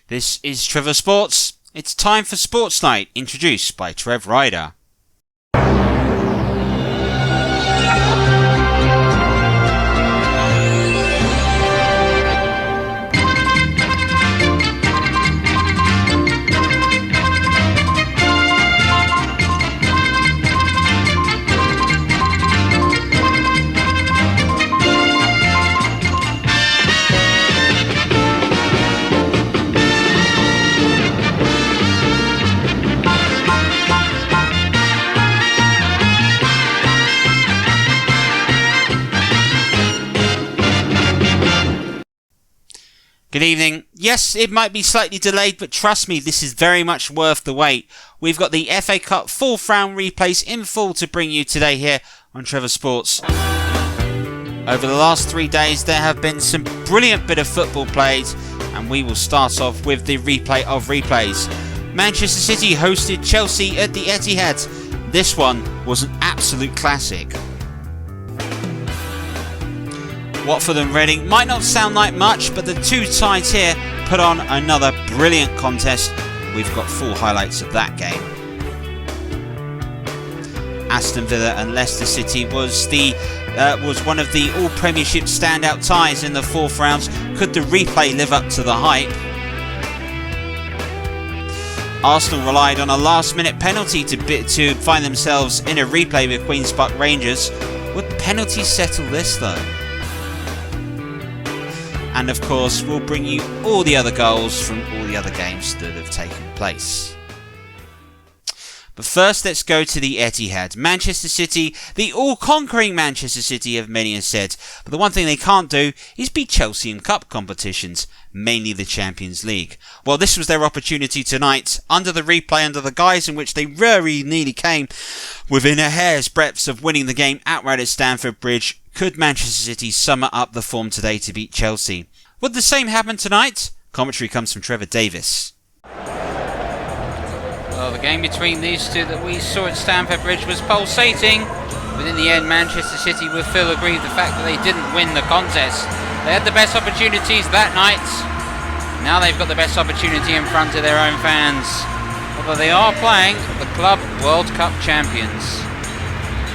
This is Trevor Sports. It's time for Sportsnight, introduced by Trev Ryder. Good evening. Yes, it might be slightly delayed, but trust me, this is very much worth the wait. We've got the FA Cup 4th round replays in full to bring you today here on Trevor Sports. Over the last 3 days, there have been some brilliant bit of football played, and we will start off with the replay of replays. Manchester City hosted Chelsea at the Etihad. This one was an absolute classic. Watford and Reading might not sound like much, but the two sides here put on another brilliant contest. We've got full highlights of that game. Aston Villa and Leicester City was one of the all-Premiership standout ties in the 4th round. Could the replay live up to the hype? Arsenal relied on a last-minute penalty to find themselves in a replay with Queen's Park Rangers. Would penalties settle this though? And of course, we'll bring you all the other goals from all the other games that have taken place. But first, let's go to the Etihad. Manchester City, the all-conquering Manchester City, as many have said. But the one thing they can't do is beat Chelsea in cup competitions, mainly the Champions League. Well, this was their opportunity tonight, under the replay, under the guise in which they very nearly came within a hair's breadth of winning the game outright at Stamford Bridge. Could Manchester City sum up the form today to beat Chelsea? Would the same happen tonight? Commentary comes from Trevor Davis. Well, the game between these two that we saw at Stamford Bridge was pulsating, but in the end Manchester City with Phil agreed with the fact that they didn't win the contest. They had the best opportunities that night. Now they've got the best opportunity in front of their own fans. Although they are playing the Club World Cup champions.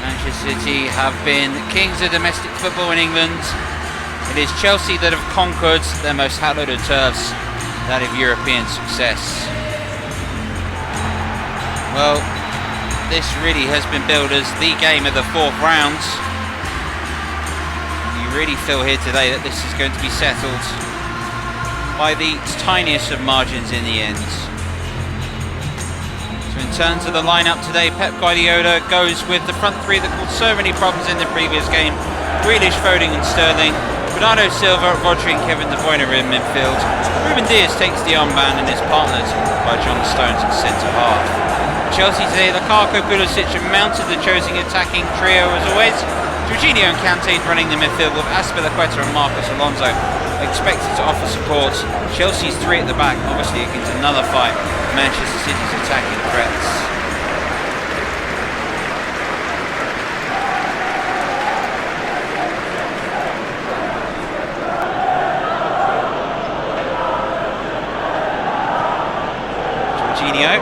Manchester City have been kings of domestic football in England. It is Chelsea that have conquered their most hallowed of turfs, that of European success. Well, this really has been billed as the game of the 4th round. You really feel here today that this is going to be settled by the tiniest of margins in the end. So in terms of the lineup today, Pep Guardiola goes with the front three that caused so many problems in the previous game. Grealish, Foden and Sterling. Bernardo Silva, Rodri and Kevin De Bruyne are in midfield. Ruben Dias takes the armband and is partnered by John Stones at centre half. Chelsea today, Lukaku, Pulisic and mounted the chosen attacking trio as always. Jorginho and Kante running the midfield with Azpilicueta and Marcos Alonso expected to offer support. Chelsea's three at the back, obviously against another fight. Manchester City's attacking threats. Jorginho.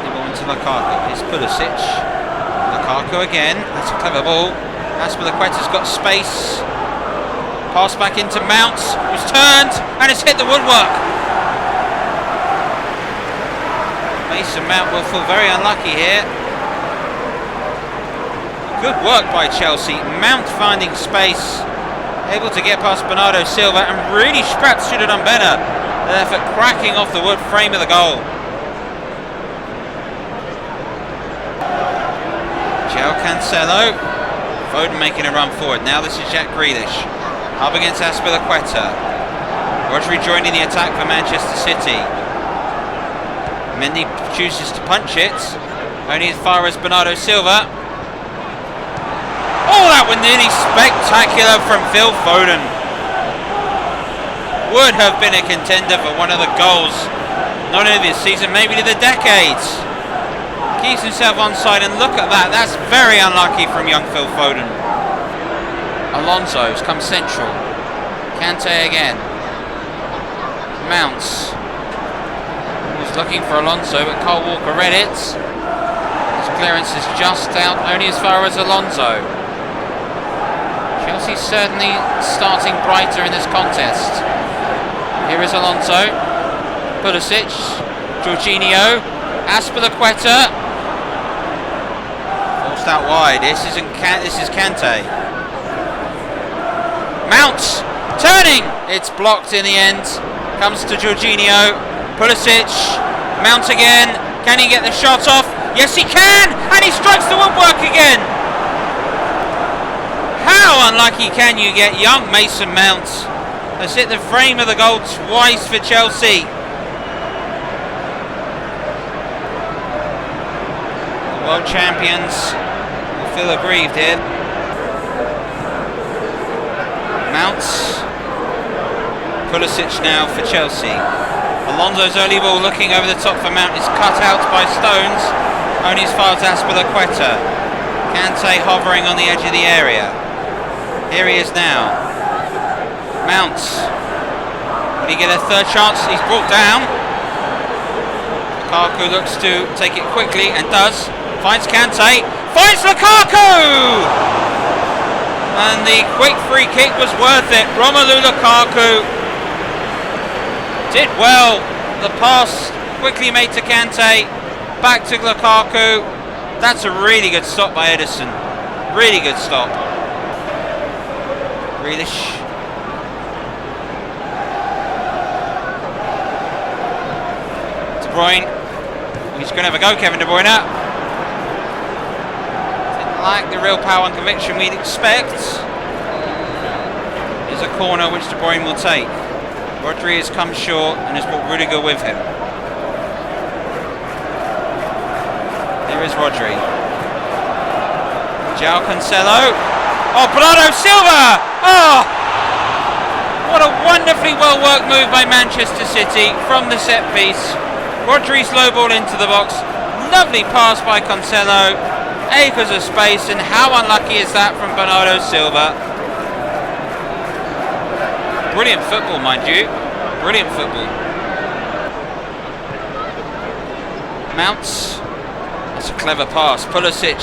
The ball into Lukaku. It's Pulisic. Lukaku again. That's a clever ball. Azpilicueta's got space. Pass back into Mount, who's turned and has hit the woodwork. Mason Mount will feel very unlucky here. Good work by Chelsea. Mount finding space, able to get past Bernardo Silva, and really perhaps should have done better there for cracking off the wood frame of the goal. João Cancelo. Foden making a run forward. Now this is Jack Grealish. Up against Azpilicueta. Rodri joining the attack for Manchester City. Mendy chooses to punch it. Only as far as Bernardo Silva. Oh, that was nearly spectacular from Phil Foden. Would have been a contender for one of the goals, not only this season, maybe to the decades. Keeps himself onside, and look at that. That's very unlucky from young Phil Foden. Alonso's come central. Kante again. Mounts was looking for Alonso, but Kyle Walker read it. His clearance is just out, only as far as Alonso. Chelsea certainly starting brighter in this contest. Here is Alonso, Pulisic, Jorginho, Azpilicueta. Forced out wide. This is Kante. Mount turning. It's blocked in the end. Comes to Jorginho. Pulisic. Mount again. Can he get the shot off? Yes, he can, and he strikes the woodwork again. How unlucky can you get, young Mason Mount? Has hit the frame of the goal twice for Chelsea. The world champions will feel aggrieved here. Mounts. Pulisic now for Chelsea. Alonso's early ball looking over the top for Mount is cut out by Stones, only as far as Azpilicueta. Kante hovering on the edge of the area. Here he is now. Mount. Will he get a third chance? He's brought down. Lukaku looks to take it quickly and does. Finds Kante. Finds Lukaku! And the quick free kick was worth it. Romelu Lukaku did well. The pass quickly made to Kante. Back to Lukaku. That's a really good stop by Edison. Really good stop. Grealish. De Bruyne. He's going to have a go, Kevin De Bruyne. Didn't like the real power and conviction we'd expect. Here's a corner which De Bruyne will take. Rodri has come short and has brought Rudiger with him. Here is Rodri. João Cancelo. Oh, Bernardo Silva! Oh! What a wonderfully well-worked move by Manchester City from the set piece. Rodri's low ball into the box. Lovely pass by Cancelo. Acres of space, and how unlucky is that from Bernardo Silva? Brilliant football, mind you. Brilliant football. Mounts. That's a clever pass. Pulisic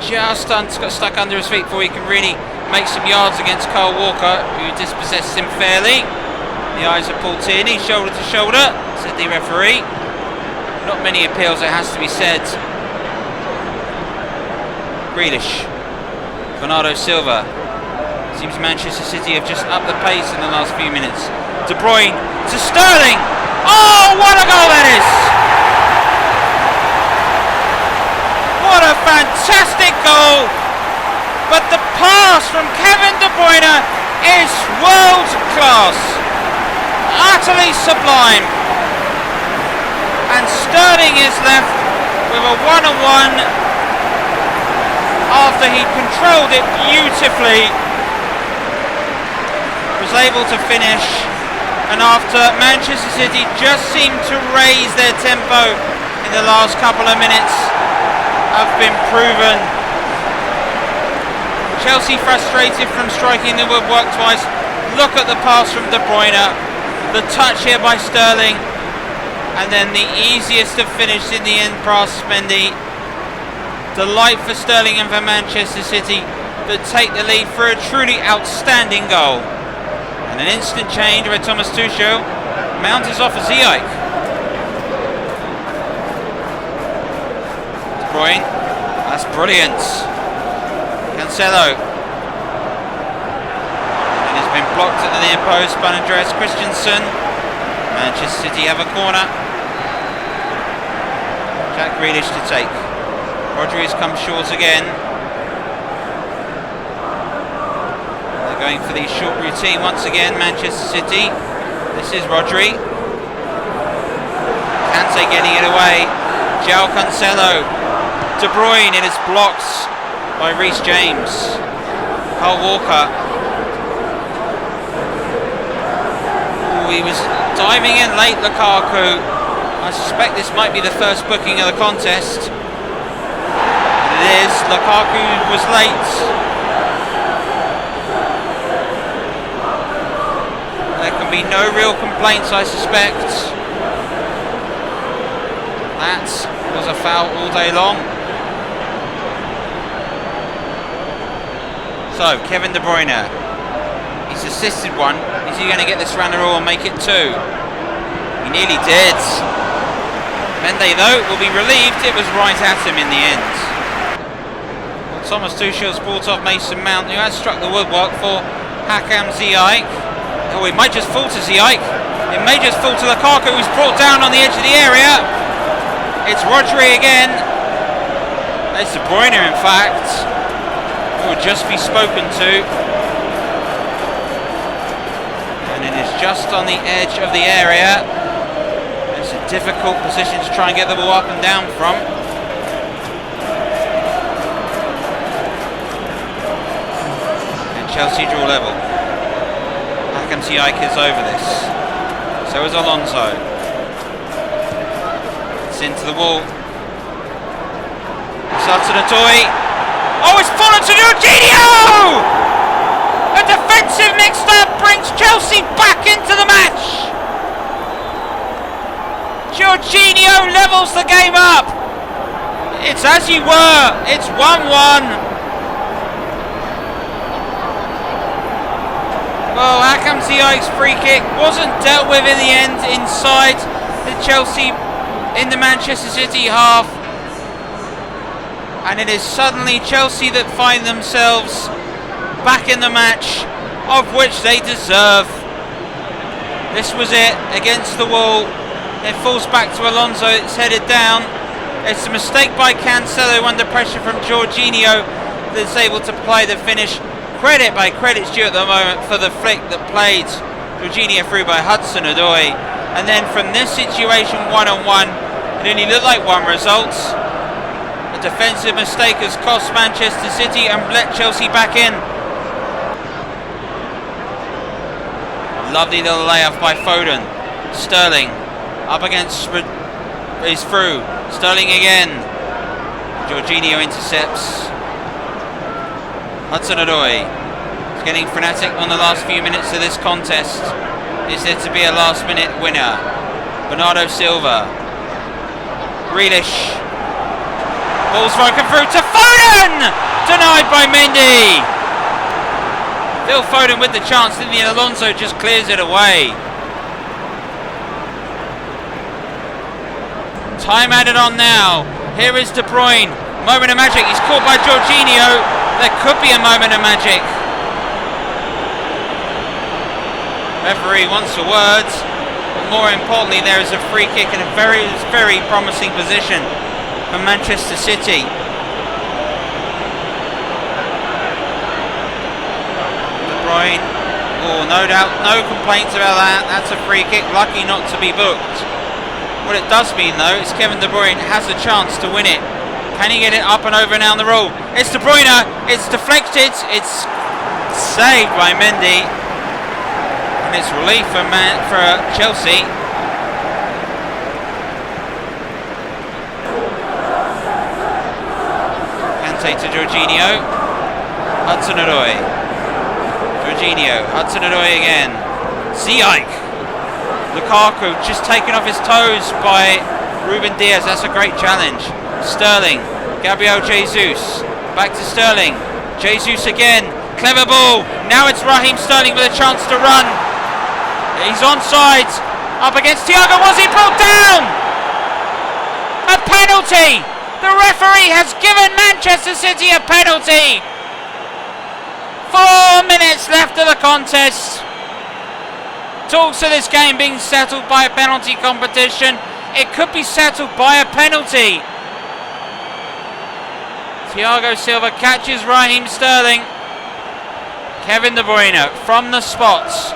just got stuck under his feet before he can really make some yards against Kyle Walker, who dispossessed him fairly. The eyes of Paul Tierney, shoulder to shoulder, said the referee. Not many appeals, it has to be said. Grealish. Bernardo Silva. Seems Manchester City have just upped the pace in the last few minutes. De Bruyne to Sterling. Oh, what a goal that is! What a fantastic goal! But the pass from Kevin De Bruyne is world class. Utterly sublime. And Sterling is left with a one-on-one after he controlled it beautifully. Was able to finish, and after Manchester City just seemed to raise their tempo in the last couple of minutes, have been proven. Chelsea frustrated from striking the woodwork twice. Look at the pass from De Bruyne, the touch here by Sterling, and then the easiest of finish in the end pass Mendy. Delight for Sterling and for Manchester City that take the lead for a truly outstanding goal. And an instant change by Thomas Tuchel. Mount is off for Ziyech. De Bruyne. That's brilliant. Cancelo. And it's been blocked at the near post by Andreas Christensen. Manchester City have a corner. Jack Grealish to take. Rodri has come short again. Going for the short routine once again, Manchester City. This is Rodri. Kante getting it away. João Cancelo. De Bruyne, it is blocked by Reece James. Kyle Walker. Ooh, he was diving in late, Lukaku. I suspect this might be the first booking of the contest. And it is. Lukaku was late. There can There'll be no real complaints, I suspect. That was a foul all day long. So, Kevin De Bruyne. He's assisted one. Is he going to get this round the rule and make it 2? He nearly did. Mendy, though, will be relieved. It was right at him in the end. Thomas Tuchel's brought off Mason Mount, who has struck the woodwork for Hakam Ziyech. Oh, it might just fall to Ziyech. It may just fall to Lukaku, who's brought down on the edge of the area. It's Rodri again. It's De Bruyne, in fact, who will just be spoken to. And it is just on the edge of the area. It's a difficult position to try and get the ball up and down from. And Chelsea draw level. Hakam Ziyech is over this. So is Alonso. It's into the wall. Hudson-Odoi. Oh, it's fallen to Jorginho! A defensive mix-up brings Chelsea back into the match. Jorginho levels the game up. It's as you were. It's 1-1. Well, Hakam Ziyech's free kick wasn't dealt with in the end inside the Chelsea, in the Manchester City half. And it is suddenly Chelsea that find themselves back in the match, of which they deserve. This was it, against the wall. It falls back to Alonso, it's headed down. It's a mistake by Cancelo under pressure from Jorginho that's able to play the finish. Credit by credit's due at the moment for the flick that played Jorginho through by Hudson-Odoi. And then from this situation, 1-on-1, it only looked like one result. A defensive mistake has cost Manchester City and let Chelsea back in. Lovely little layoff by Foden. Sterling up against is through. Sterling again. Jorginho intercepts. Hudson-Odoi is getting frenetic on the last few minutes of this contest. Is there to be a last minute winner? Bernardo Silva. Grealish. Ball's broken through to Foden! Denied by Mendy. Phil Foden with the chance, didn't he? And Alonso just clears it away. Time added on now. Here is De Bruyne. Moment of magic. He's caught by Jorginho. There could be a moment of magic. Referee wants a word. But more importantly, there is a free kick in a very, very promising position for Manchester City. De Bruyne. Oh, no doubt, no complaints about that. That's a free kick. Lucky not to be booked. What it does mean, though, is Kevin De Bruyne has a chance to win it. Can he get it up and over and down the roll? It's De Bruyne. It's deflected. It's saved by Mendy. And it's relief for Chelsea. Kante to Jorginho. Hudson-Odoi. Jorginho. Hudson-Odoi again. Ziyech. Lukaku just taken off his toes by Ruben Diaz. That's a great challenge. Sterling. Gabriel Jesus. Back to Sterling. Jesus again. Clever ball. Now it's Raheem Sterling with a chance to run. He's onside. Up against Thiago. Was he brought down? A penalty. The referee has given Manchester City a penalty. 4 minutes left of the contest. Talks of this game being settled by a penalty competition. It could be settled by a penalty. Thiago Silva catches Raheem Sterling. Kevin De Bruyne from the spots.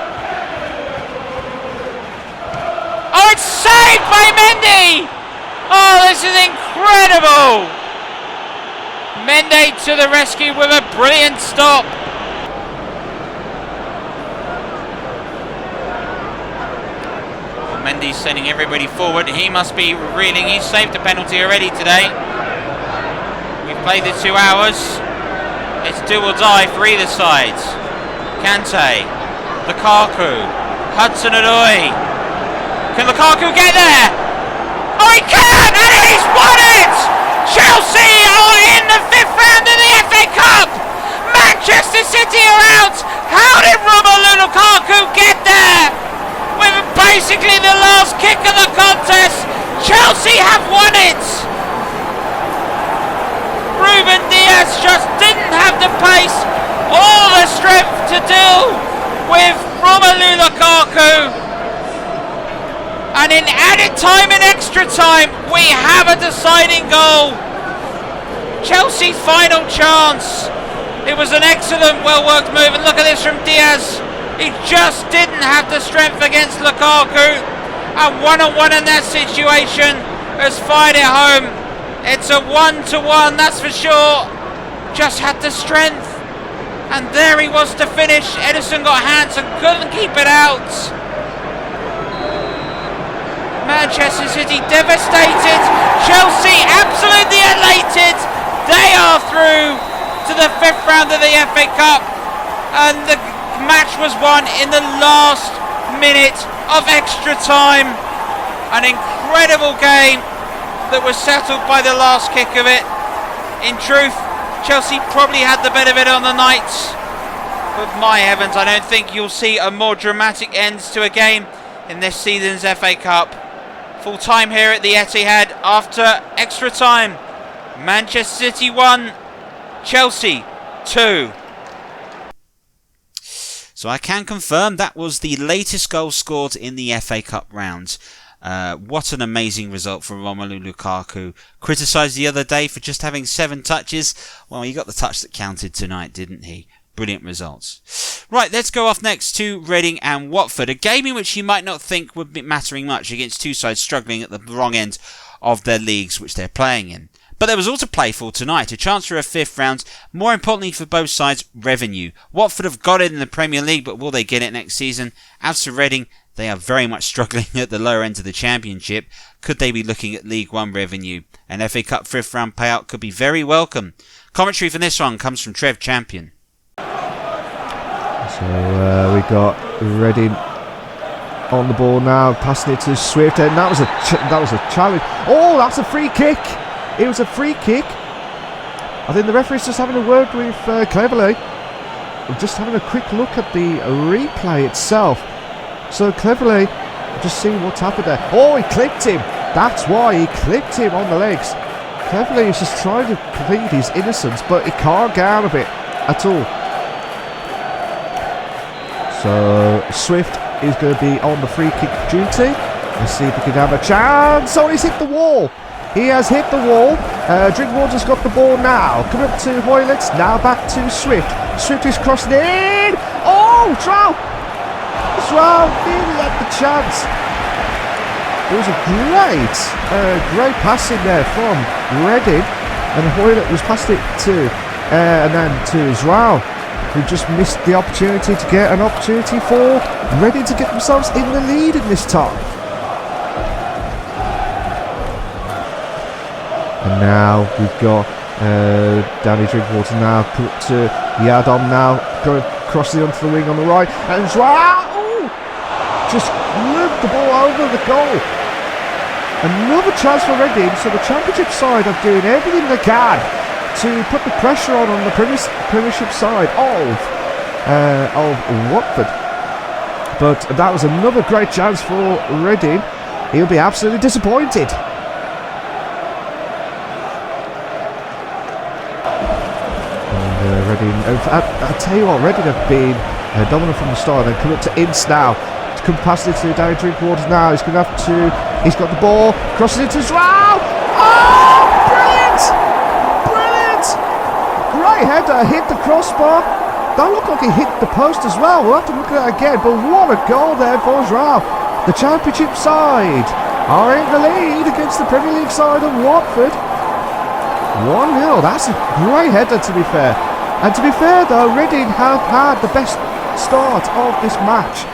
Oh, it's saved by Mendy! Oh, this is incredible! Mendy to the rescue with a brilliant stop. Mendy's sending everybody forward. He must be reeling. He's saved a penalty already today. We've played the 2 hours. It's do or die for either side. Kante. Lukaku. Hudson-Odoi. Can Lukaku get there? Oh, he can! And he's won it! Chelsea are in the 5th round of the FA Cup! Manchester City are out! How did Romelu Lukaku get there? With basically the last kick of the contest, Chelsea have won it! Ruben Dias just didn't have the pace or the strength to deal with Romelu Lukaku. And in added time and extra time, we have a deciding goal. Chelsea's final chance. It was an excellent, well-worked move. And look at this from Diaz. He just didn't have the strength against Lukaku. And one-on-one in that situation has fired it home. It's a 1-1, that's for sure. Just had the strength. And there he was to finish. Edison got hands and couldn't keep it out. Manchester City devastated. Chelsea absolutely elated. They are through to the 5th round of the FA Cup. And the match was won in the last minute of extra time. An incredible game that was settled by the last kick of it. In truth, Chelsea probably had the better of it on the night. But my heavens, I don't think you'll see a more dramatic end to a game in this season's FA Cup. Full time here at the Etihad after extra time. Manchester City 1, Chelsea 2. So I can confirm that was the latest goal scored in the FA Cup round. What an amazing result from Romelu Lukaku. Criticised the other day for just having 7 touches. Well, he got the touch that counted tonight, didn't he? Brilliant results. Right, let's go off next to Reading and Watford. A game in which you might not think would be mattering much against two sides struggling at the wrong end of their leagues which they're playing in. But there was also play for tonight, a chance for a 5th round, more importantly for both sides, revenue. Watford have got it in the Premier League, but will they get it next season? As for Reading, they are very much struggling at the lower end of the Championship. Could they be looking at League One revenue? An FA Cup 5th round payout could be very welcome. Commentary for this one comes from Trev Champion. So we got Reading on the ball now, passing it to Swift, and that was a challenge. Oh, that's a free kick. It was a free kick. I think the referee's just having a word with Cleverley. Just having a quick look at the replay itself. So Cleverley, just seeing what's happened there. Oh, he clipped him. That's why he clipped him on the legs. Cleverley is just trying to plead his innocence, but he can't get out of it at all. So Swift is going to be on the free kick duty. Let's see if he can have a chance. Oh, he's hit the wall. He has hit the wall. Drinkwater's got the ball now. Coming up to Hoylett. Now back to Swift. Swift is crossing in. Oh, Trout. Trout nearly had the chance. It was a great pass in there from Reading. And Hoylett was passing it to, and then to Israel, who just missed the opportunity to get an opportunity for Reading to get themselves in the lead in this time. And now we've got Danny Drinkwater now put to Yadom now, going crossing onto the wing on the right, and Israel just looped the ball over the goal. Another chance for Reading, so the Championship side are doing everything they can to put the pressure on the Premiership side of Watford. But that was another great chance for Reading. He'll be absolutely disappointed. And Reading, I tell you what, Reading have been dominant from the start. Then come up to Ince now. To come past it to Danny Drinkwater now. He's going to have to. He's got the ball, crosses it to Israel. Oh, brilliant! Great header, hit the crossbar. That looked like he hit the post as well. We'll have to look at that again. But what a goal there for Israel. The Championship side are in the lead against the Premier League side of Watford. 1-0. That's a great header, to be fair. And to be fair, though, Reading have had the best start of this match.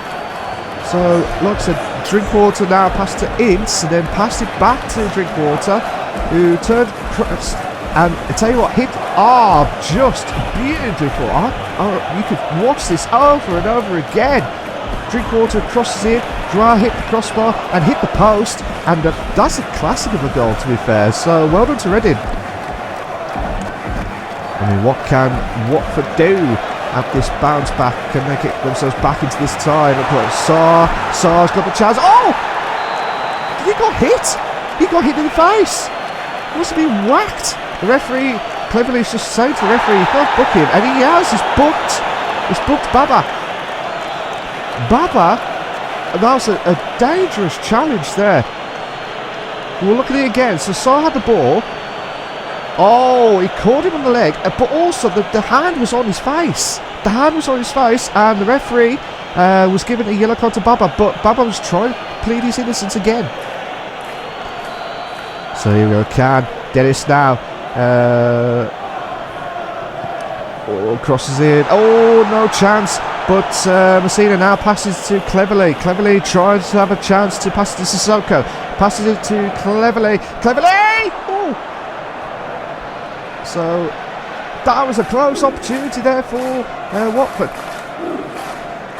So, like I said, Drinkwater now passed to Ince, and then passed it back to Drinkwater, who turned and I tell you what, hit just beautiful. You could watch this over and over again. Drinkwater crosses in. Dry hit the crossbar and hit the post. And that's a classic of a goal, to be fair. So well done to Reading. I mean, what can Watford do at this bounce back? Can they get themselves back into this tie? Look at Sarr's got the chance. Oh! He got hit. He got hit in the face. He must have been whacked. The referee cleverly just saying to the referee, "Don't book him," and he has. He's booked. He's booked Baba. That was a dangerous challenge there. We'll look at it again. So Sarr had the ball. Oh, he caught him on the leg, but also the hand was on his face. The hand was on his face, and the referee was given a yellow card to Baba, but Baba was trying to plead his innocence again. So here we go, Dennis now. Crosses in. Oh, no chance. But Messina now passes to Cleverley. Cleverley tries to have a chance to pass to Sissoko. Passes it to Cleverley. Cleverley! Oh! So that was a close opportunity there for Watford.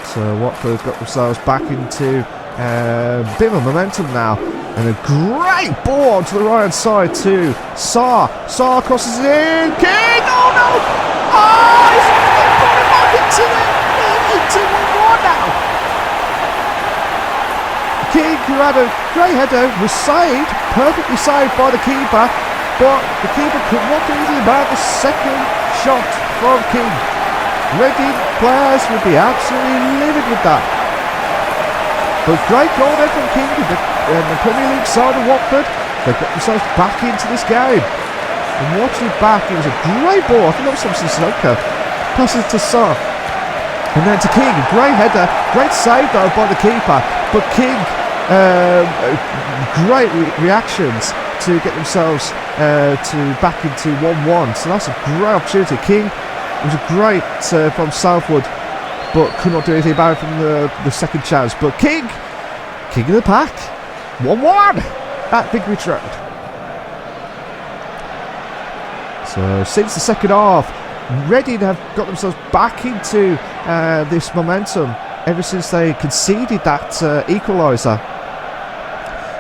So Watford got themselves back into a bit of momentum now. And a great ball onto the right hand side to Sarr. Sarr crosses it in. King! Oh no! Oh! He's put it back into 1-1 now. King, who had a great header, was saved, perfectly saved by the keeper. But the keeper could not do anything about the second shot from King. Reading players would be absolutely livid with that. But great goal there from King with the Premier League side of Watford. They got themselves back into this game. And watching it back, it was a great ball. I think that was from Sissoko. Passes to Sarr. And then to King. A great header. Great save though by the keeper. But King, great reactions to get themselves to back into 1-1. So that's a great opportunity. King was a great from Southwood, but could not do anything about it from the second chance. But King of the pack, 1-1 at Vicarage Road. So since the second half, Reading have got themselves back into this momentum ever since they conceded that equaliser.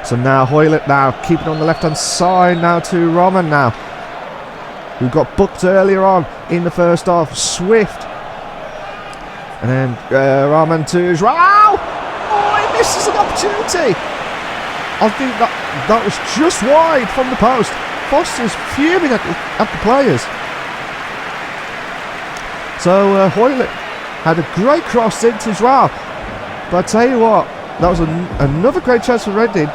So now Hoylett now keeping on the left hand side now to Roman now, who got booked earlier on in the first half. Swift. And then Roman to Joao. Oh, he misses an opportunity. I think that was just wide from the post. Foster's fuming at the players. So Hoylett had a great cross into Joao. But I tell you what, that was another great chance for Reading.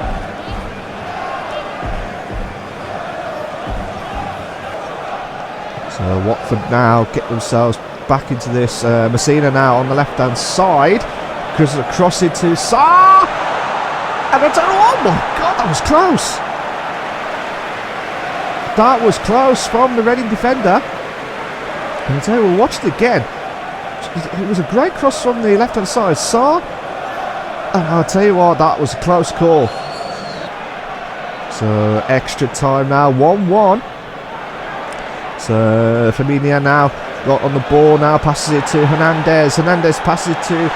So Watford now get themselves back into this. Messina now on the left hand side. Because of the cross into Sarr. And I don't know, oh my god, that was close. That was close from the Reading defender. And I tell you, we'll watch it again. It was a great cross from the left hand side. Sarr. And I'll tell you what, that was a close call. So extra time now, 1-1. So Firmino now got on the ball now, passes it to Hernandez. Hernandez passes it to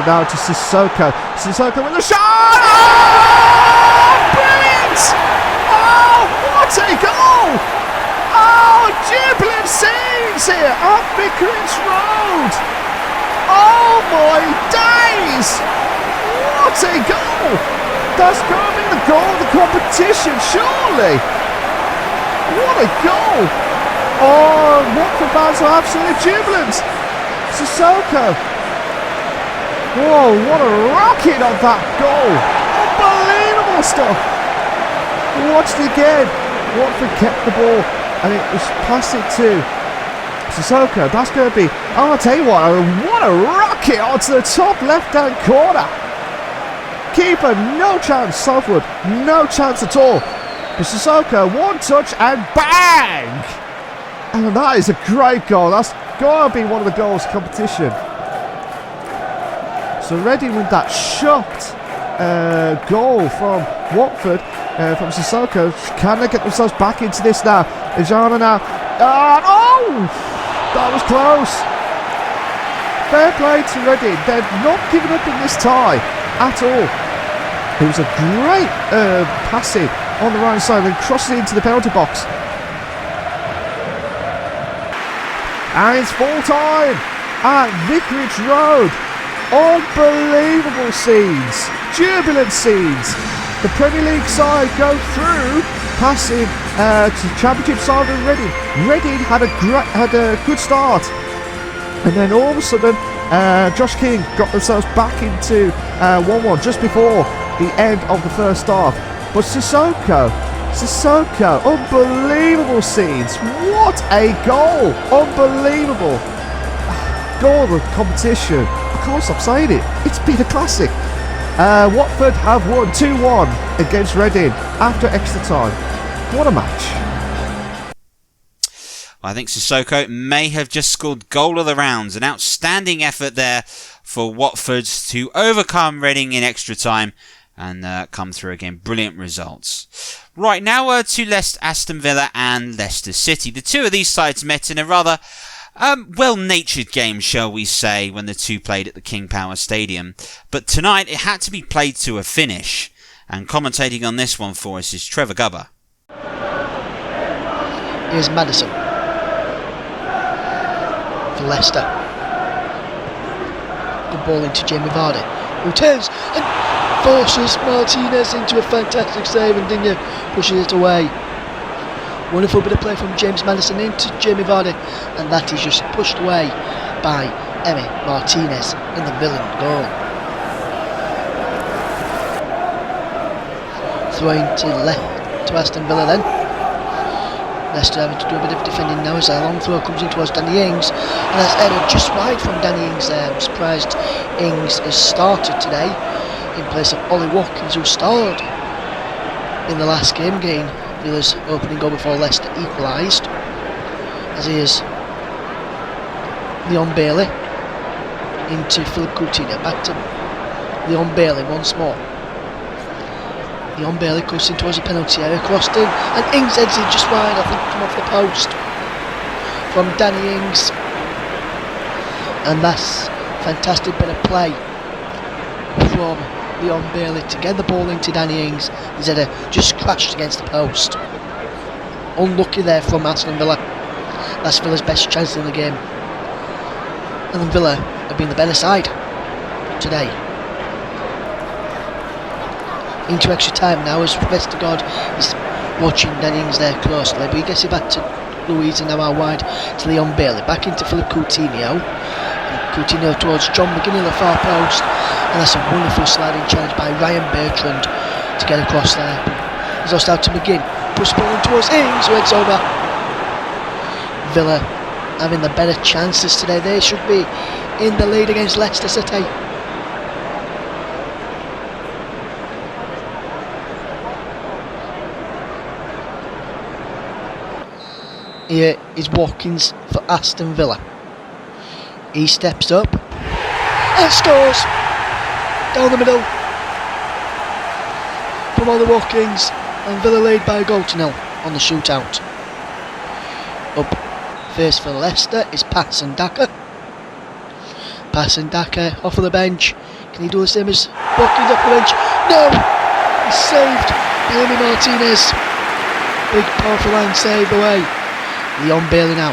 now to Sissoko. Sissoko with a shot! Oh, brilliant! Oh, what a goal! Oh, jubilant scenes here at Vicarage Road. Oh my days! What a goal! That's going to be the goal of the competition, surely. What a goal! Oh, Watford fans are absolutely jubilant. Sissoko. Whoa, what a rocket of that goal! Unbelievable stuff. Watch it again. Watford kept the ball and it was passed it to Sissoko. That's going to be, oh, I'll tell you what a rocket onto the top left-hand corner. Keeper, no chance. Southwood, no chance at all. But Sissoko, one touch and bang! And that is a great goal. That's got to be one of the goals of the competition. So Reading with that shocked goal from Watford, from Sissoko. Can they get themselves back into this now? Ijana now. Oh! That was close. fair play to Reading. They're not giving up in this tie at all. It was a great passing on the right side, then crossing into the penalty box. And it's full time at Vicarage Road. Unbelievable scenes, jubilant scenes. The Premier League side go through, passing to Championship side of Reading. Reading had a good start, and then all of a sudden, Josh King got themselves back into 1-1 just before the end of the first half. But Sissoko, unbelievable scenes. What a goal! Unbelievable. Goal of the competition. I can't stop saying it. It's been a classic. Watford have won 2-1 against Reading after extra time. What a match. I think Sissoko may have just scored goal of the rounds. An outstanding effort there for Watford to overcome Reading in extra time and come through again. Brilliant results. Right, now to Aston Villa and Leicester City. The two of these sides met in a rather well-natured game, shall we say, when the two played at the King Power Stadium. But tonight it had to be played to a finish. And commentating on this one for us is Trevor Gubber. Here's Maddison for Leicester. Good ball into Jamie Vardy, who turns and forces Martinez into a fantastic save, and Digne pushes it away. Wonderful bit of play from James Maddison into Jamie Vardy, and that is just pushed away by Emi Martinez in the villain goal. Throwing to Aston Villa then. Leicester having to do a bit of defending now as a long throw comes in towards Danny Ings, and that's headed just wide from Danny Ings there. I'm surprised Ings has started today in place of Ollie Watkins, who starred in the last game, getting Villa's opening goal before Leicester equalised, as he is Leon Bailey into Philip Coutinho, back to Leon Bailey once more. Leon Bailey goes in towards the penalty area, crossed in, and Ings heads it just wide, I think, come off the post from Danny Ings, and that's fantastic bit of play from Leon Bailey to get the ball into Danny Ings. His header just crashed against the post. Unlucky there from Aston Villa. That's Villa's best chance in the game, and Villa have been the better side today. Into extra time now as Vestergaard is watching Danny Ings there closely, but he gets it back to Louise, and now out wide to Leon Bailey, back into Philip Coutinho, and Coutinho towards John McGinn, the far post, and that's a wonderful sliding challenge by Ryan Bertrand to get across there. He's lost out to McGinn, push ball in towards Ings, who heads over. Villa having the better chances today. They should be in the lead against Leicester City. Here is Watkins for Aston Villa. He steps up and scores down the middle from Ollie Watkins, and Villa lead by a goal to nil on the shootout. Up first for Leicester is Patson Daka. Patson Daka off of the bench. Can he do the same as Watkins off the bench? No! He's saved by Emi Martinez. Big powerful line saved away. Leon Bailey now.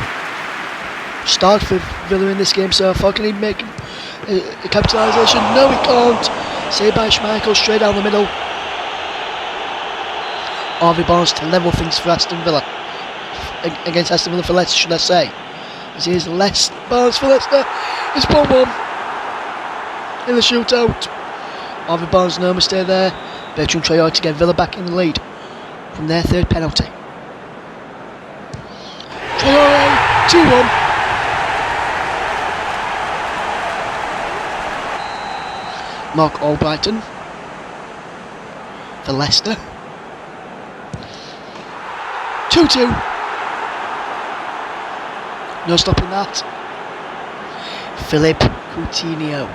Start for Villa in this game so far. Can he make a capitalisation? No, he can't. Saved by Schmeichel straight down the middle. Harvey Barnes to level things for Aston Villa. Against Aston Villa for Leicester, should I say. As here's Barnes for Leicester. It's 1-1 in the shootout. Harvey Barnes, no mistake there. Bertrand Traore to get Villa back in the lead from their third penalty. Traore, 2-1. Mark Albrighton for Leicester. 2-2. No stopping that. Philip Coutinho,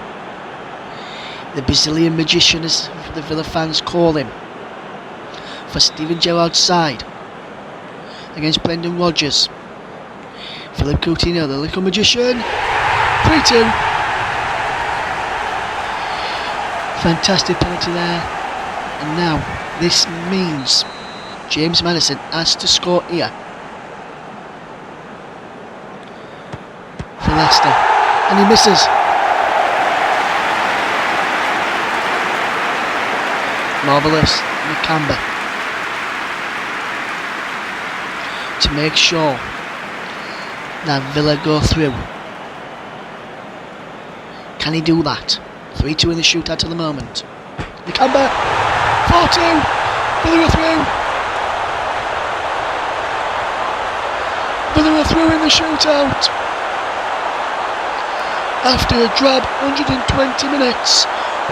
the Brazilian magician as the Villa fans call him, for Steven Gerrard's side against Brendan Rodgers. Philip Coutinho, the little magician. 3-2. Fantastic penalty there. And now this means James Maddison has to score here for Leicester, and he misses. Marvellous, Nakamba, to make sure that Villa go through. Can he do that? 3-2 in the shootout at the moment. Nakamba, 4-2, Villa are through. Villa are through in the shootout. After a drab 120 minutes,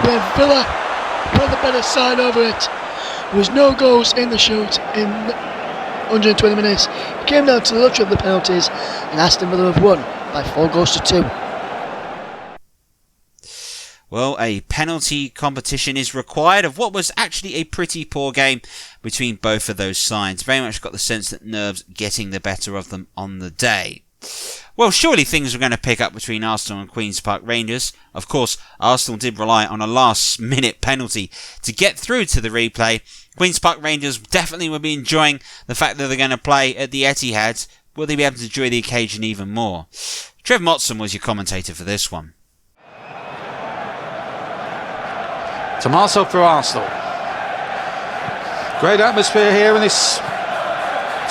where Villa were the better side over it. There was no goals in the shoot in 120 minutes. It came down to the lottery of the penalties, and Aston Villa have won by 4-2. Well, a penalty competition is required of what was actually a pretty poor game between both of those sides. Very much got the sense that nerves getting the better of them on the day. Well, surely things were going to pick up between Arsenal and Queen's Park Rangers. Of course, Arsenal did rely on a last-minute penalty to get through to the replay. Queen's Park Rangers definitely will be enjoying the fact that they're going to play at the Etihad. Will they be able to enjoy the occasion even more? Trevor Motson was your commentator for this one. Tommaso for Arsenal. Great atmosphere here in this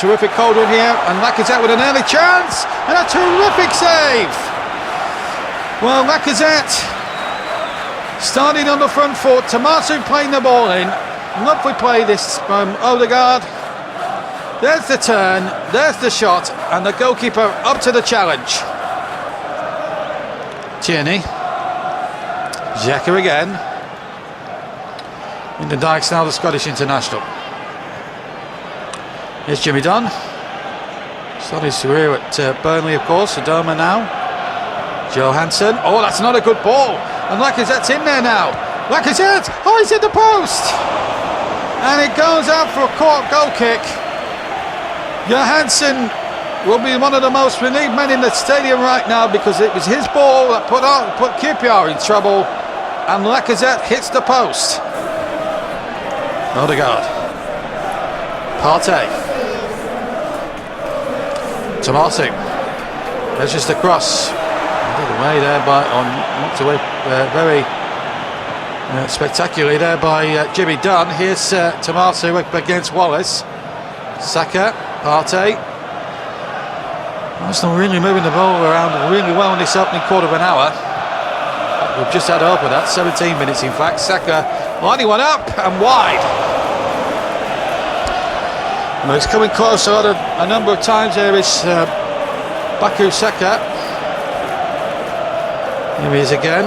terrific cold one here, and Lacazette with an early chance and a terrific save. Well, Lacazette starting on the front foot, Tommaso playing the ball in. Lovely play this from Odegaard. There's the turn, there's the shot, and the goalkeeper up to the challenge. Tierney, Xhaka again. In the Dykes now, the Scottish international. Here's Jimmy Dunn. Started his career at Burnley, of course. Adoma now. Johansson. Oh, that's not a good ball. And Lacazette's in there now. Lacazette. Oh, he's hit the post. And it goes out for a caught goal kick. Johansson will be one of the most relieved men in the stadium right now, because it was his ball that put QPR in trouble. And Lacazette hits the post. Odegaard. Partey. Tommaso. There's just a cross. Away there knocked away very spectacularly there by Jimmy Dunn. Here's Tommaso up against Wallace. Saka. Partey. Arsenal really moving the ball around really well in this opening quarter of an hour. We've just had over that, 17 minutes in fact. Saka lining one up and wide. Well, it's coming closer a number of times. There is Baku Saka. Here he is again,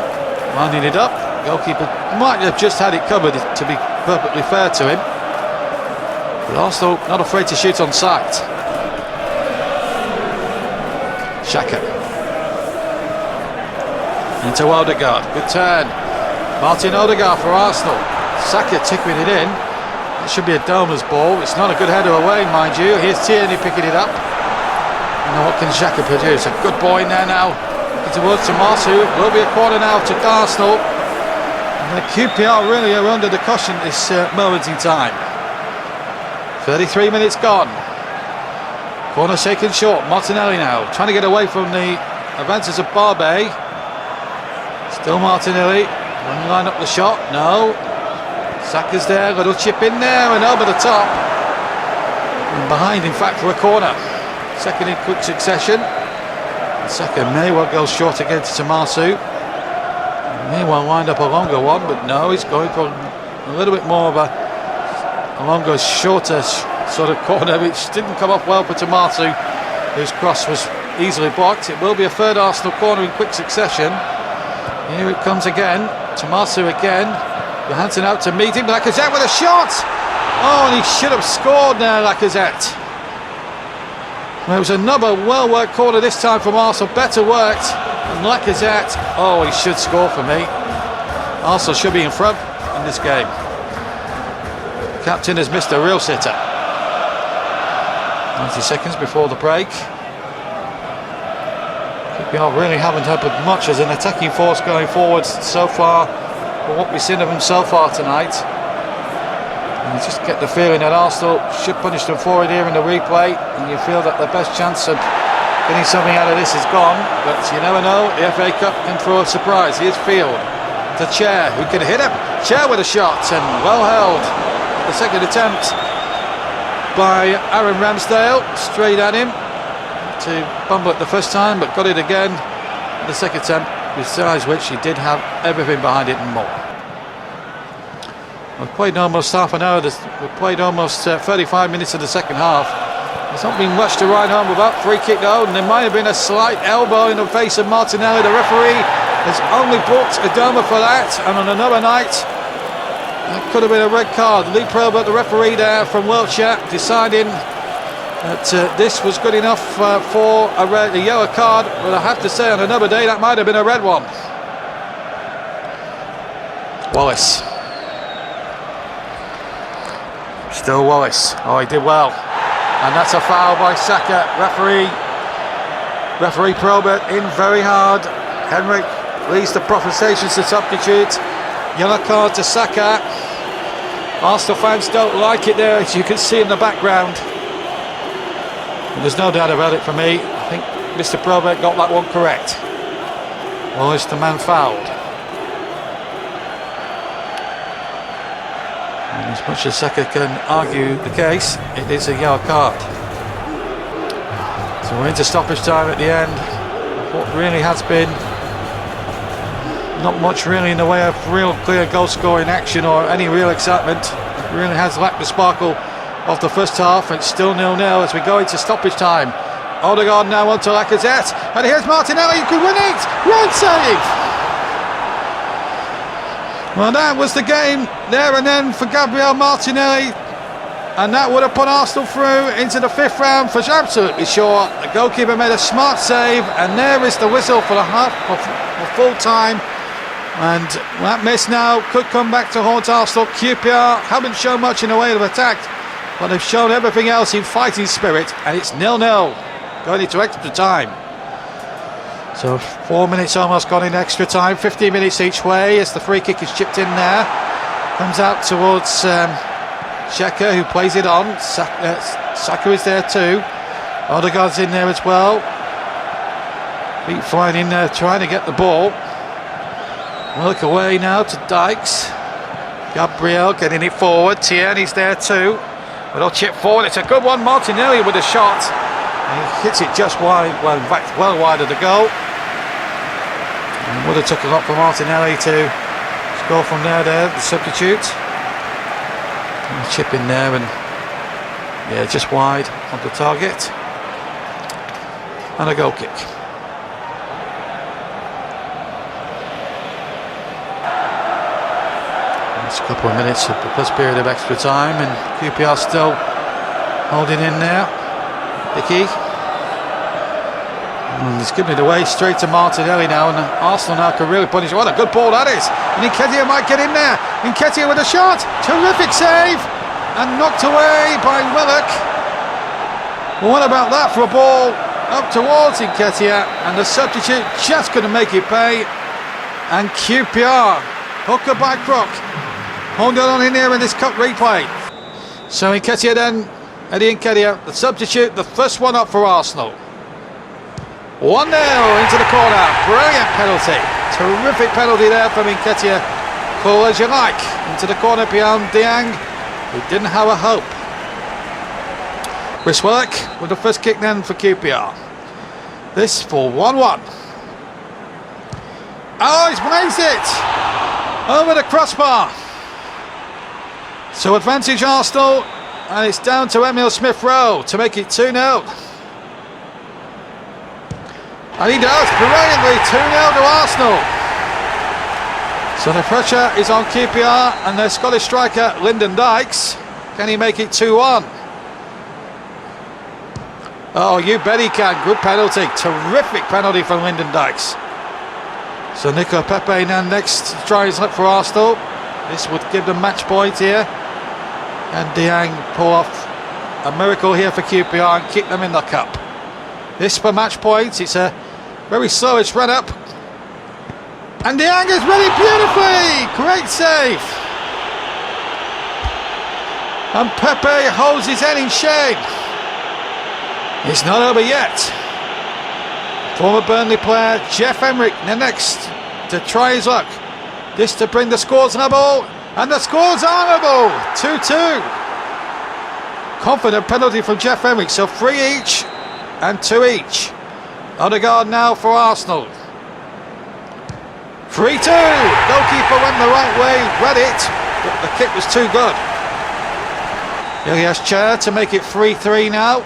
lining it up. Goalkeeper might have just had it covered, to be perfectly fair to him. But Arsenal not afraid to shoot on sight. Xhaka. Into Odegaard, good turn. Martin Odegaard for Arsenal. Saka tipping it in. It should be a Doma's ball. It's not a good header away, mind you. Here's Tierney picking it up. And what can Xhaka produce? A good ball in there now. Towards Tommaso. It will be a corner now to Arsenal. And the QPR really are under the caution at this moment in time. 33 minutes gone. Corner shaken short. Martinelli now trying to get away from the advances of Barbe. Still Martinelli. One line up the shot. No. Saka's there. Little chip in there and over the top. And behind, in fact, for a corner. Second in quick succession. Saka may well go short against Tommaso. May well wind up a longer one, but no, he's going for a little bit more of a longer, shorter sort of corner, which didn't come off well for Tommaso, whose cross was easily blocked. It will be a third Arsenal corner in quick succession. Here it comes again. Tommaso again. Johansson out to meet him. Lacazette with a shot. Oh, and he should have scored there, Lacazette. Well, it was another well-worked corner this time from Arsenal. Better worked. And Lacazette, oh, he should score for me. Arsenal should be in front in this game. Captain has missed a real sitter. 90 seconds before the break. QPR really haven't had much as an attacking force going forward so far for what we've seen of them so far tonight. And you just get the feeling that Arsenal should punish them for it here in the replay, and you feel that the best chance of getting something out of this is gone. But you never know, the FA Cup can throw a surprise. Here's Field to Chair, who can hit him. Chair with a shot, and well held. The second attempt by Aaron Ramsdale, straight at him to bumble it the first time, but got it again the second attempt, besides which he did have everything behind it and more. We've played almost half an hour, we've played almost 35 minutes of the second half. There's not been much to write home about. Free kick though, and there might have been a slight elbow in the face of Martinelli. The referee has only booked Adoma for that, and on another night that could have been a red card. Lee Probert, the referee there from Wiltshire, deciding that this was good enough for a yellow card. But I have to say, on another day, that might have been a red one. Wallace. Still Wallace. Oh, he did well. And that's a foul by Saka. Referee Probert in very hard. Henrik leads the protestations to substitute. Yellow card to Saka. Arsenal fans don't like it there, as you can see in the background. And there's no doubt about it for me. I think Mr. Probert got that one correct. Wallace, the man fouled. And as much as Saka can argue the case, it is a yellow card. So we're into stoppage time at the end. What really has been not much really in the way of real clear goal scoring action or any real excitement. It really has lacked the sparkle of the first half. It's still 0-0 as we go into stoppage time. Odegaard now on to Lacazette, and here's Martinelli, who could win it! Right save! Well, that was the game there and then for Gabriel Martinelli, and that would have put Arsenal through into the fifth round for absolutely sure. The goalkeeper made a smart save, and there is the whistle for the half of full time. And that miss now could come back to haunt Arsenal. QPR haven't shown much in the way of attack, but they've shown everything else in fighting spirit, and it's 0-0 going into extra time. So 4 minutes almost gone in extra time, 15 minutes each way as the free kick is chipped in there. Comes out towards Xhaka, who plays it on. Saka is there too. Odegaard's in there as well. Feet flying in there trying to get the ball. Work away now to Dykes. Gabriel getting it forward. Tierney's there too. Little chip forward. It's a good one. Martinelli with a shot. And he hits it just wide. Well, in fact, well wide of the goal. And would have took a lot for Martinelli to score from there. The substitute. And a chip in there, and yeah, just wide of the target. And a goal kick. A couple of minutes of the first period of extra time, and QPR still holding in there. Dickey, and he's giving it away straight to Martinelli now, and Arsenal now can really punish. What a good ball that is! And Nketiah might get in there. Nketiah with a shot, terrific save, and knocked away by Willock. Well, what about that for a ball up towards Nketiah, and the substitute just couldn't make it pay. And QPR, hooker by Crook, hold on in here in this cup replay. So Nketiah then, Eddie Nketiah, the substitute, the first one up for Arsenal. 1-0 into the corner, brilliant penalty. Terrific penalty there from Nketiah. Call as you like, into the corner beyond Dieng, who didn't have a hope. Chris Willock with the first kick then for QPR. This for 1-1. Oh, he's placed it over the crossbar. So advantage Arsenal, and it's down to Emile Smith-Rowe to make it 2-0. And he does, brilliantly, 2-0 to Arsenal. So the pressure is on QPR and their Scottish striker Lyndon Dykes. Can he make it 2-1? Oh, you bet he can. Good penalty, terrific penalty from Lyndon Dykes. So Nico Pepe now next to try his luck for Arsenal. This would give them match point here. And Dieng pull off a miracle here for QPR and keep them in the cup. This for match points. It's a very slowish run up. And De Anger's ready beautifully. Great save. And Pepe holds his head in shame. It's not over yet. Former Burnley player Jeff Emerick the next to try his luck. This to bring the scores level. And the scores are level. 2-2. Confident penalty from Jeff Emerick. So 3 each and 2 each. Odegaard now for Arsenal. 3-2. Goalkeeper went the right way, read it, but the kick was too good. Ilias Chair to make it 3-3 now.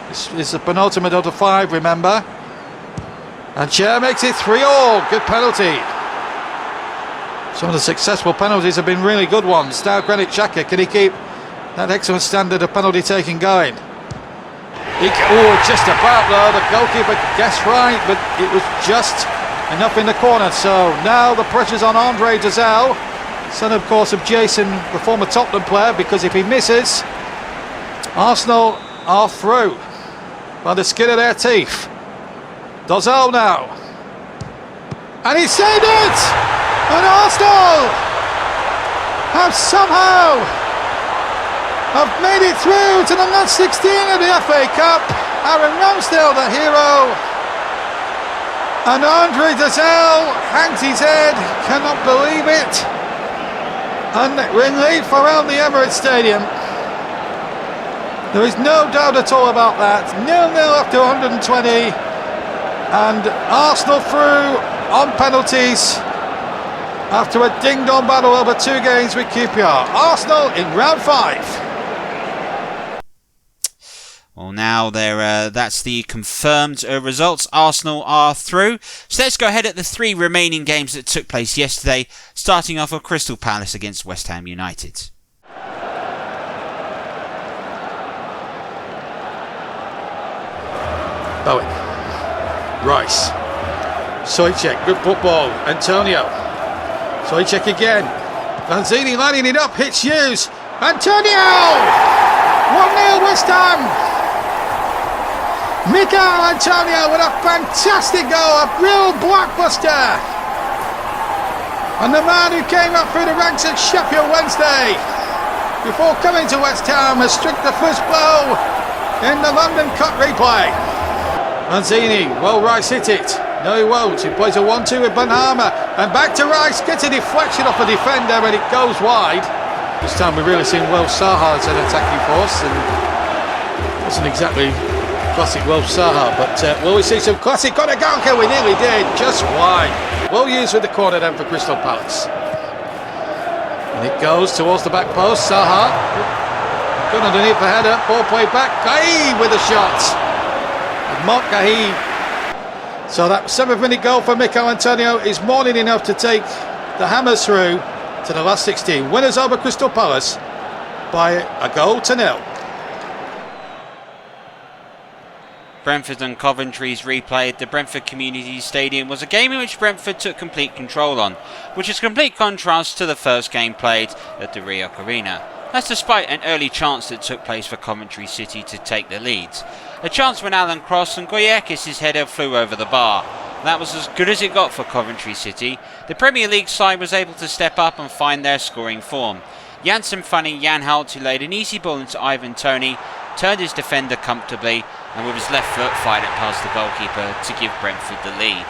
This is the penultimate of the 5, remember. And Chair makes it 3-3. Good penalty. Some of the successful penalties have been really good ones. Now Granit Xhaka, can he keep that excellent standard of penalty taking going? Just about though. The goalkeeper guessed right, but it was just enough in the corner. So now the pressure's on Andre Dazelle, son of course of Jason, the former Tottenham player, because if he misses, Arsenal are through by the skin of their teeth. Dazelle now, and he saved it, and Arsenal have somehow made it through to the last 16 of the FA Cup. Aaron Ramsdale the hero, and Andre Dazelle hangs his head, cannot believe it, and relief around the Emirates Stadium. There is no doubt at all about that. 0-0 after 120, and Arsenal through on penalties after a ding-dong battle over 2 games with QPR. Arsenal in round 5. Well, now that's the confirmed results. Arsenal are through. So let's go ahead at the 3 remaining games that took place yesterday, starting off with Crystal Palace against West Ham United. Bowen, Rice, Souček, good football, Antonio, Souček again, Lanzini lining it up, hits Hughes, Antonio, 1-0 West Ham. Mikel Antonio with a fantastic goal, a real blockbuster, and the man who came up through the ranks at Sheffield Wednesday before coming to West Ham has struck the first blow in the London Cup replay. Lanzini, well, Rice hit it. No, he won't. He plays a 1-2 with Benrahma. And back to Rice, gets a deflection off a defender, and it goes wide. This time we've really seen Welsh Saha as an attacking force, and it wasn't exactly classic Welsh Saha, but will we see some classic Odegaard? We nearly did, just wide. Well used with the corner then for Crystal Palace. And it goes towards the back post. Saha, good underneath the header, ball played back. Gahi with a shot. Mark Gahi. So that 7th-minute goal for Mikel Antonio is more than enough to take the Hammers through to the last 16. Winners over Crystal Palace by a 1-0. Brentford and Coventry's replay at the Brentford Community Stadium was a game in which Brentford took complete control on, which is complete contrast to the first game played at the Rio Arena. That's despite an early chance that took place for Coventry City to take the lead. A chance when Alan Cross and Goyekis' header flew over the bar. That was as good as it got for Coventry City. The Premier League side was able to step up and find their scoring form. Janssen finding Jan Holt, who laid an easy ball into Ivan Toney, turned his defender comfortably, and with his left foot fired it past the goalkeeper to give Brentford the lead.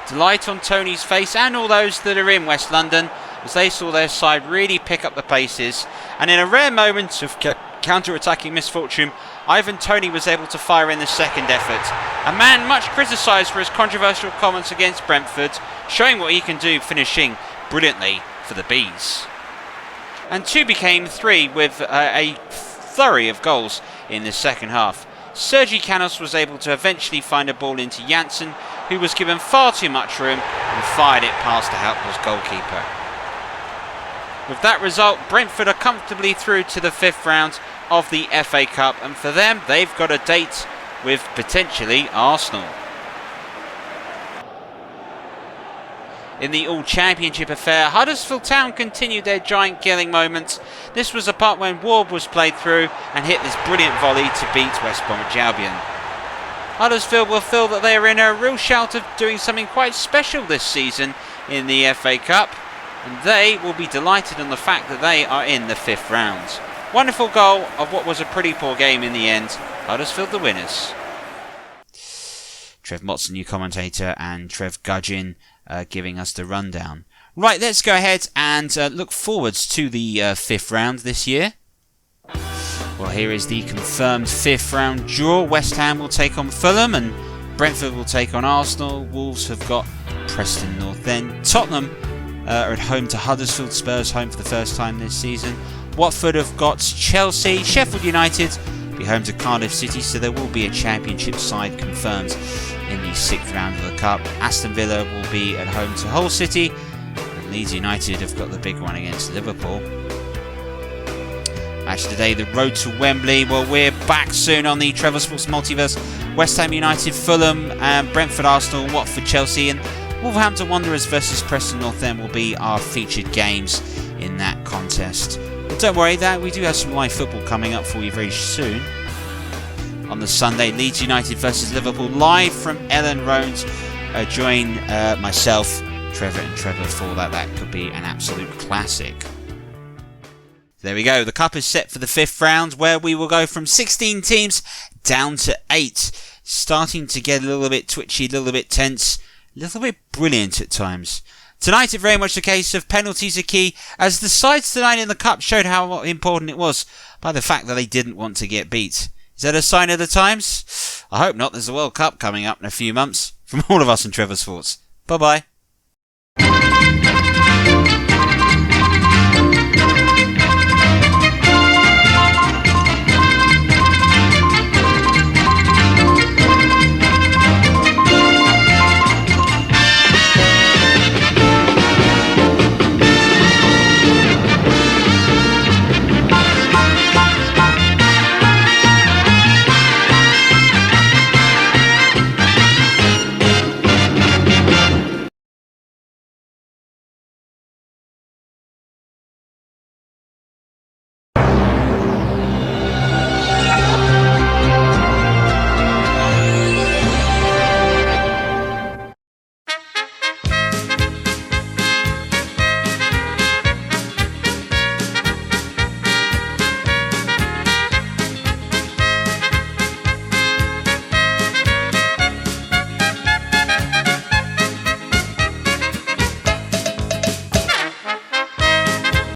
Delight on Toney's face and all those that are in West London as they saw their side really pick up the paces, and in a rare moment of counter-attacking misfortune, Ivan Toney was able to fire in the second effort. A man much criticised for his controversial comments against Brentford, showing what he can do, finishing brilliantly for the Bees. And 2 became 3 with a flurry of goals in the second half. Sergi Canos was able to eventually find a ball into Janssen, who was given far too much room and fired it past the helpless goalkeeper. With that result, Brentford are comfortably through to the 5th round of the FA Cup, and for them, they've got a date with potentially Arsenal. In the All-Championship affair, Huddersfield Town continued their giant killing moments. This was the part when Ward was played through and hit this brilliant volley to beat West Bromwich Albion. Huddersfield will feel that they are in a real shout of doing something quite special this season in the FA Cup, and they will be delighted on the fact that they are in the 5th round. Wonderful goal of what was a pretty poor game in the end. Huddersfield the winners. Trev Mott's the new commentator, and Trev Gudgeon giving us the rundown. Right, let's go ahead and look forwards to the 5th round this year. Well, here is the confirmed 5th round draw. West Ham will take on Fulham and Brentford will take on Arsenal. Wolves have got Preston North End. Tottenham are at home to Huddersfield. Spurs home for the first time this season. Watford have got Chelsea. Sheffield United be home to Cardiff City, so there will be a championship side confirmed in the 6th round of the Cup. Aston Villa will be at home to Hull City. And Leeds United have got the big one against Liverpool. Match today, the road to Wembley. Well, we're back soon on the Trevor Sports Multiverse. West Ham United, Fulham, Brentford, Arsenal, Watford, Chelsea, and Wolverhampton Wanderers versus Preston North End will be our featured games in that contest. But don't worry, that we do have some live football coming up for you very soon. On the Sunday, Leeds United versus Liverpool, live from Ellen Road. Join myself, Trevor, and Trevor for that. That could be an absolute classic. There we go. The Cup is set for the 5th round, where we will go from 16 teams down to 8. Starting to get a little bit twitchy, a little bit tense, a little bit brilliant at times. Tonight, it's very much a case of penalties are key, as the sides tonight in the Cup showed how important it was by the fact that they didn't want to get beat. Is that a sign of the times? I hope not. There's a World Cup coming up in a few months. From all of us in Trevor Sports. Bye-bye.